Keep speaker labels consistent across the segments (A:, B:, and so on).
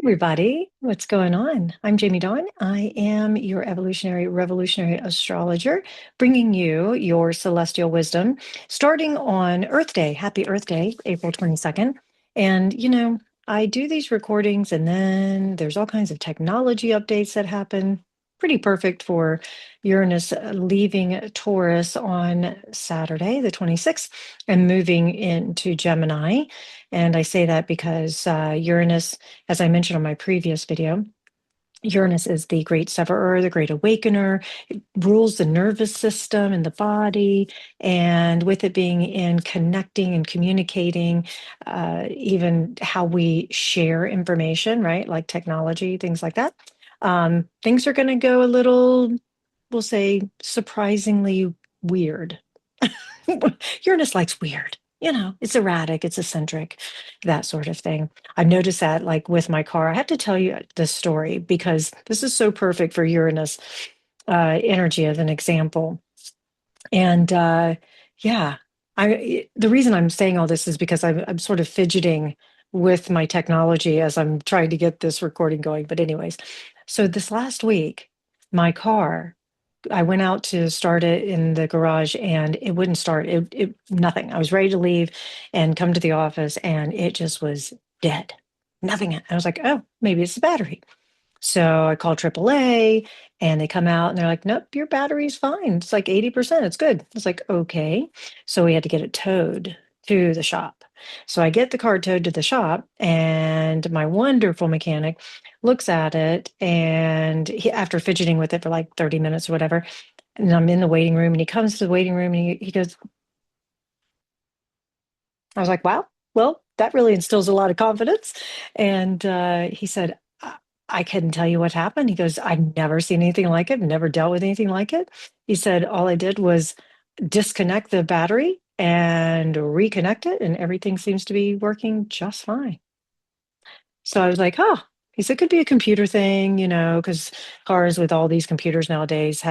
A: Everybody, what's going on? I'm Jamie Dawn. I am your evolutionary revolutionary astrologer, bringing you your celestial wisdom starting on Earth Day. Happy Earth Day, April 22nd. And, I do these recordings and then there's all kinds of technology updates that happen. Pretty perfect for Uranus leaving Taurus on Saturday, the 26th, and moving into Gemini. And I say that because Uranus, as I mentioned on my previous video, Uranus is the great severer, the great awakener. It rules the nervous system and the body. And with it being in connecting and communicating, even how we share information, right? Like technology, things like that. Things are going to go a little, we'll say, surprisingly weird. Uranus likes weird. It's erratic, it's eccentric, that sort of thing. I've noticed that, like with my car. I have to tell you this story because this is so perfect for Uranus energy as an example. And yeah, the reason I'm saying all this is because I'm sort of fidgeting with my technology as I'm trying to get this recording going. But anyways, so this last week, my car, I went out to start it in the garage and it wouldn't start. It nothing. I was ready to leave and come to the office and it just was dead. Nothing. I was like, oh, maybe it's the battery. So I called AAA and they come out and they're like, nope, your battery's fine. It's like 80%. It's good. I was like, okay. So we had to get it towed to the shop. So I get the car towed to the shop and my wonderful mechanic looks at it and after fidgeting with it for like 30 minutes or whatever, and I'm in the waiting room and he comes to the waiting room and he goes, I was like, wow, well, that really instills a lot of confidence. And he said, I couldn't tell you what happened. He goes, I've never seen anything like it, never dealt with anything like it. He said, all I did was disconnect the battery and reconnect it, and everything seems to be working just fine. So I was like, oh, he said, could be a computer thing, because cars with all these computers nowadays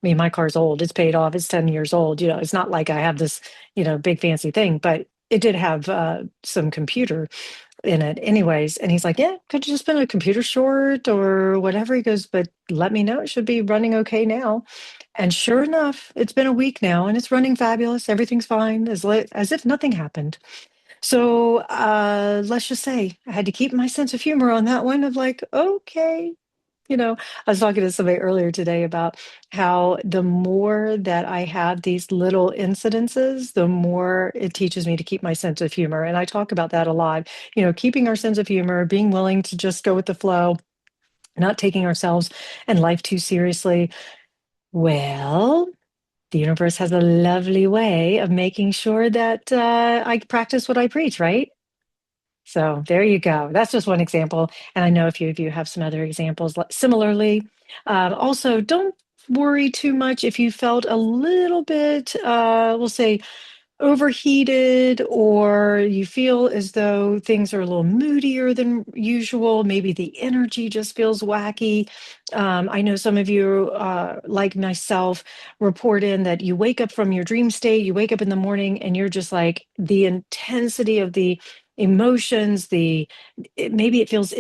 A: my car's old. It's paid off. It's 10 years old. It's not like I have this, big fancy thing, but it did have some computer in it anyways. And he's like, yeah, could have just been a computer short or whatever. He goes, but let me know. It should be running okay now. And sure enough, it's been a week now and it's running fabulous. Everything's fine, as if nothing happened. So let's just say I had to keep my sense of humor on that one of like, okay. I was talking to somebody earlier today about how the more that I have these little incidences, the more it teaches me to keep my sense of humor. And I talk about that a lot, keeping our sense of humor, being willing to just go with the flow, not taking ourselves and life too seriously. Well, the universe has a lovely way of making sure that I practice what I preach, right? So there you go. That's just one example. And I know a few of you have some other examples similarly. Also, don't worry too much if you felt a little bit, we'll say, overheated, or you feel as though things are a little moodier than usual. Maybe the energy just feels wacky. I know some of you, like myself, report in that you wake up from your dream state, you wake up in the morning, and you're just like the intensity of the emotions, maybe it feels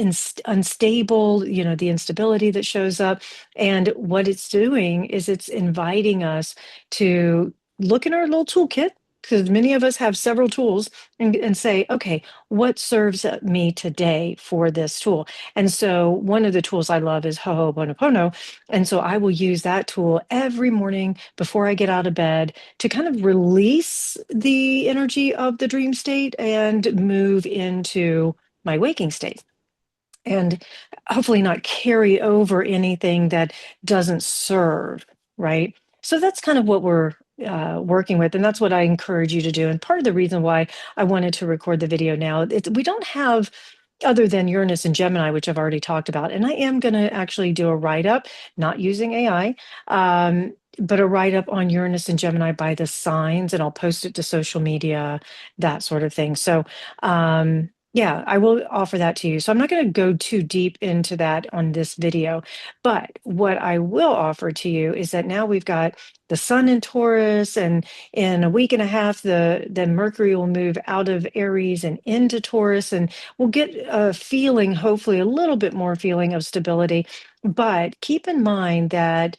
A: unstable, the instability that shows up. And what it's doing is it's inviting us to look in our little toolkit, because many of us have several tools, and say, okay, what serves me today for this tool? And so one of the tools I love is Ho'oponopono. And so I will use that tool every morning before I get out of bed to kind of release the energy of the dream state and move into my waking state. And hopefully not carry over anything that doesn't serve, right? So that's kind of what we're working with, and that's what I encourage you to do. And part of the reason why I wanted to record the video now, we don't have, other than Uranus and Gemini, which I've already talked about, and I am going to actually do a write-up, not using AI, but a write-up on Uranus and Gemini by the signs, and I'll post it to social media, that sort of thing. So Yeah, I will offer that to you. So I'm not going to go too deep into that on this video, but what I will offer to you is that now we've got the sun in Taurus, and in a week and a half, the Mercury will move out of Aries and into Taurus, and we'll get a feeling, hopefully a little bit more feeling of stability. But keep in mind that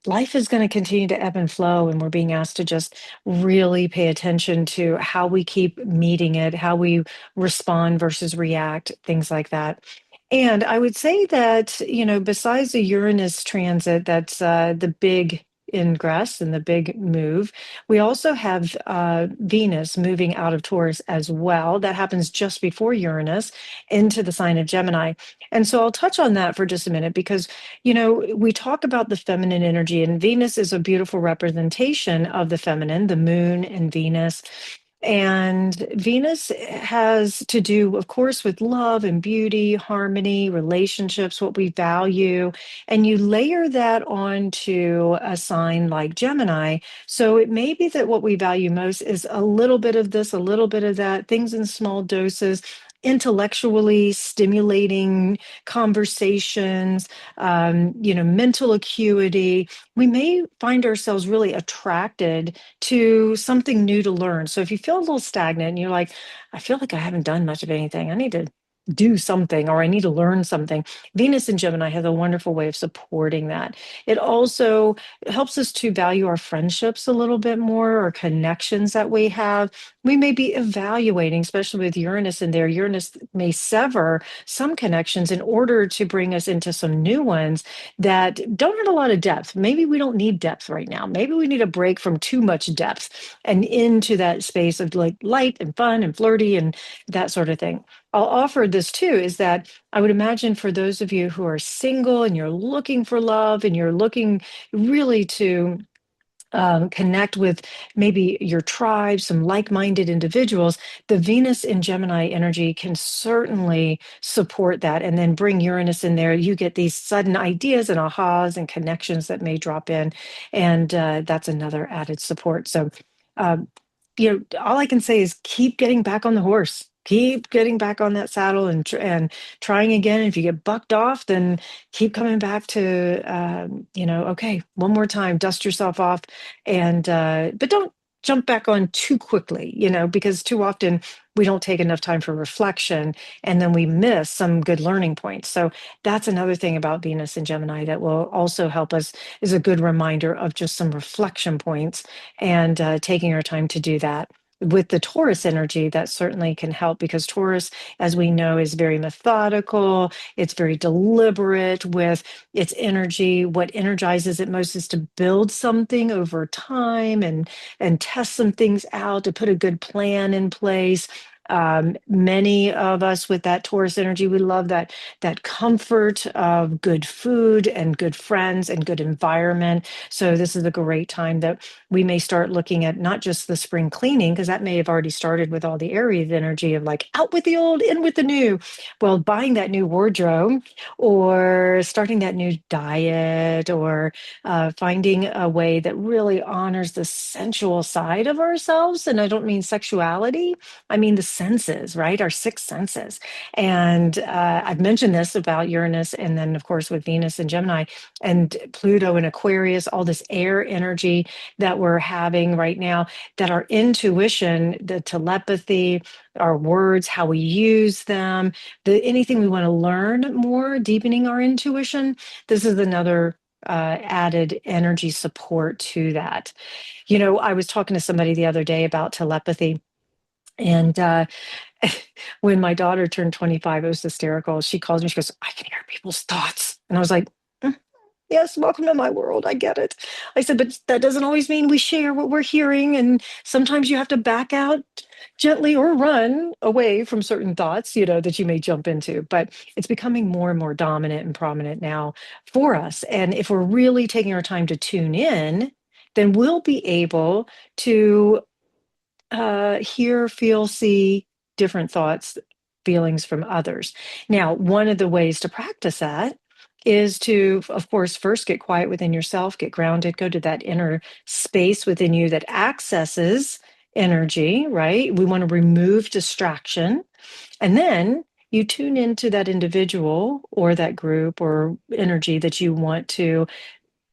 A: life is going to continue to ebb and flow, and we're being asked to just really pay attention to how we keep meeting it, how we respond versus react, things like that. And I would say that, besides the Uranus transit, that's the big ingress and the big move, we also have Venus moving out of Taurus as well. That happens just before Uranus into the sign of Gemini. And so I'll touch on that for just a minute because we talk about the feminine energy, and Venus is a beautiful representation of the feminine, the moon and Venus. And Venus has to do, of course, with love and beauty, harmony, relationships, what we value. And you layer that onto a sign like Gemini. So it may be that what we value most is a little bit of this, a little bit of that, things in small doses, intellectually stimulating conversations, mental acuity. We may find ourselves really attracted to something new to learn. So if you feel a little stagnant and you're like, I feel like I haven't done much of anything, I need to do something or I need to learn something. Venus and Gemini has a wonderful way of supporting that. It also helps us to value our friendships a little bit more or connections that we have. We may be evaluating, especially with Uranus in there. Uranus may sever some connections in order to bring us into some new ones that don't have a lot of depth. Maybe we don't need depth right now. Maybe we need a break from too much depth and into that space of like light and fun and flirty and that sort of thing. I'll offer this too is that I would imagine for those of you who are single and you're looking for love and you're looking really to connect with maybe your tribe, some like minded individuals, the Venus in Gemini energy can certainly support that. And then bring Uranus in there. You get these sudden ideas and ahas and connections that may drop in. And that's another added support. So, um, all I can say is keep getting back on the horse. Keep getting back on that saddle and trying again. If you get bucked off, then keep coming back to okay, one more time, dust yourself off, and but don't jump back on too quickly, because too often we don't take enough time for reflection and then we miss some good learning points. So that's another thing about Venus and Gemini that will also help us, is a good reminder of just some reflection points and taking our time to do that. With the Taurus energy, that certainly can help because Taurus, as we know, is very methodical. It's very deliberate with its energy. What energizes it most is to build something over time and test some things out, to put a good plan in place. Many of us with that Taurus energy, we love that comfort of good food and good friends and good environment. So this is a great time that we may start looking at not just the spring cleaning, because that may have already started with all the Aries energy of like out with the old, in with the new. Well, buying that new wardrobe or starting that new diet or finding a way that really honors the sensual side of ourselves. And I don't mean sexuality, I mean the senses, right? Our six senses. And I've mentioned this about Uranus, and then, of course, with Venus and Gemini and Pluto and Aquarius, all this air energy that we're having right now, that our intuition, the telepathy, our words, how we use them, anything we want to learn more, deepening our intuition. This is another added energy support to that. I was talking to somebody the other day about telepathy. And when my daughter turned 25, it was hysterical. She calls me, she goes, I can hear people's thoughts. And I was like, "Mm, yes, welcome to my world. I get it." I said, but that doesn't always mean we share what we're hearing. And sometimes you have to back out gently or run away from certain thoughts, that you may jump into. But it's becoming more and more dominant and prominent now for us. And if we're really taking our time to tune in, then we'll be able to hear, feel, see different thoughts, feelings from others. Now, one of the ways to practice that is to, of course, first get quiet within yourself, get grounded, go to that inner space within you that accesses energy, right? We want to remove distraction. And then you tune into that individual or that group or energy that you want to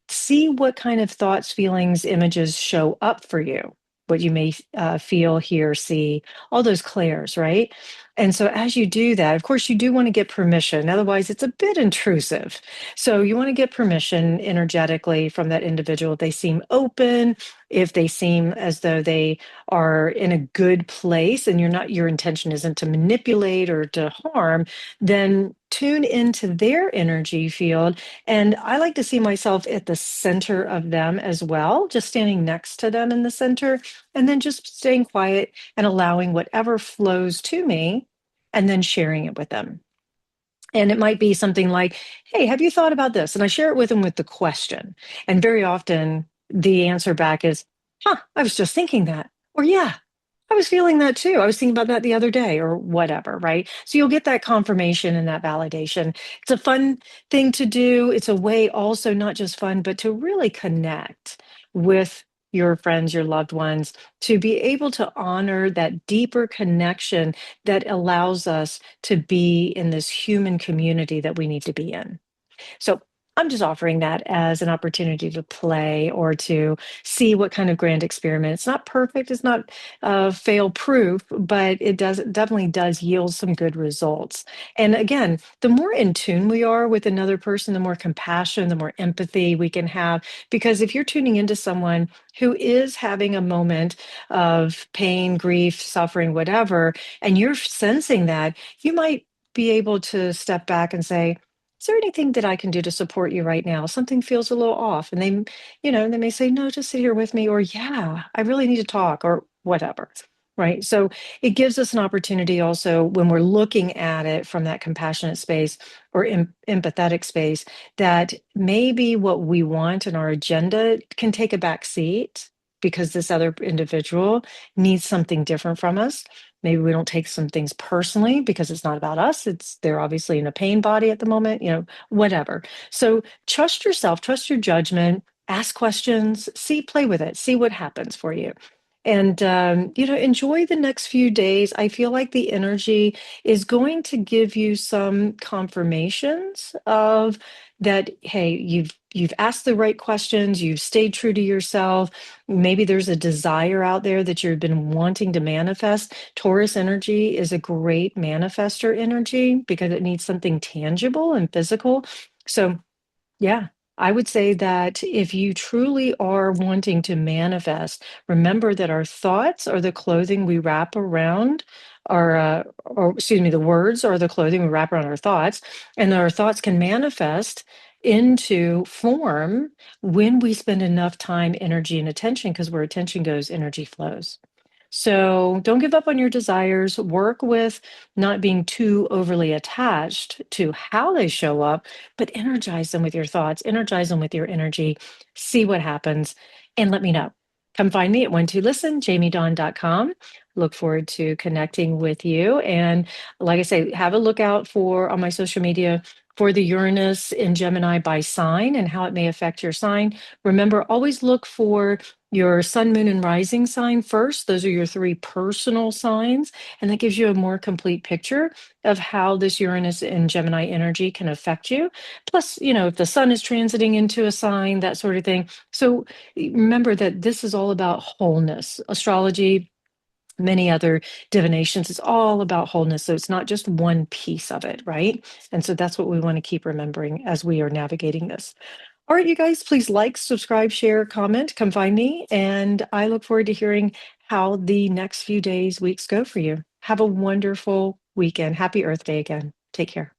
A: see what kind of thoughts, feelings, images show up for you, what you may feel, hear, see, all those clairs, right? And so as you do that, of course, you do want to get permission. Otherwise, it's a bit intrusive. So you want to get permission energetically from that individual. If they seem open, if they seem as though they are in a good place and your intention isn't to manipulate or to harm, then tune into their energy field, and I like to see myself at the center of them as well, just standing next to them in the center, and then just staying quiet and allowing whatever flows to me and then sharing it with them. And it might be something like, hey, have you thought about this? And I share it with them with the question. And very often the answer back is, huh, I was just thinking that. Or, yeah, I was feeling that too. I was thinking about that the other day or whatever, right? So you'll get that confirmation and that validation. It's a fun thing to do. It's a way also, not just fun, but to really connect with your friends, your loved ones, to be able to honor that deeper connection that allows us to be in this human community that we need to be in. So I'm just offering that as an opportunity to play or to see what kind of grand experiment. It's not perfect, it's not fail proof, but it definitely does yield some good results. And again, the more in tune we are with another person, the more compassion, the more empathy we can have. Because if you're tuning into someone who is having a moment of pain, grief, suffering, whatever, and you're sensing that, you might be able to step back and say, is there anything that I can do to support you right now? Something feels a little off. And they may say, no, just sit here with me, or yeah, I really need to talk, or whatever. Right. So it gives us an opportunity also when we're looking at it from that compassionate space or empathetic space, that maybe what we want in our agenda can take a back seat because this other individual needs something different from us. Maybe we don't take some things personally because it's not about us. They're obviously in a pain body at the moment, whatever. So trust yourself, trust your judgment, ask questions, play with it, see what happens for you. And enjoy the next few days. I feel like the energy is going to give you some confirmations of that, hey, you've asked the right questions, you've stayed true to yourself. Maybe there's a desire out there that you've been wanting to manifest. Taurus energy is a great manifester energy because it needs something tangible and physical. So yeah, I would say that if you truly are wanting to manifest, remember that our thoughts are the clothing we wrap around or excuse me, the words are the clothing we wrap around our thoughts, and our thoughts can manifest into form when we spend enough time, energy, and attention, because where attention goes, energy flows. So don't give up on your desires. Work with not being too overly attached to how they show up, but energize them with your thoughts, energize them with your energy, see what happens, and let me know. Come find me at one2listen, jamiedawn.com. Look forward to connecting with you. And like I say, have a look out for on my social media for the Uranus in Gemini by sign and how it may affect your sign. Remember, always look for your sun, moon, and rising sign first. Those are your three personal signs. And that gives you a more complete picture of how this Uranus and Gemini energy can affect you. Plus, if the sun is transiting into a sign, that sort of thing. So remember that this is all about wholeness. Astrology, many other divinations, it's all about wholeness. So it's not just one piece of it, right? And so that's what we want to keep remembering as we are navigating this. All right, you guys, please like, subscribe, share, comment, come find me. And I look forward to hearing how the next few days, weeks go for you. Have a wonderful weekend. Happy Earth Day again. Take care.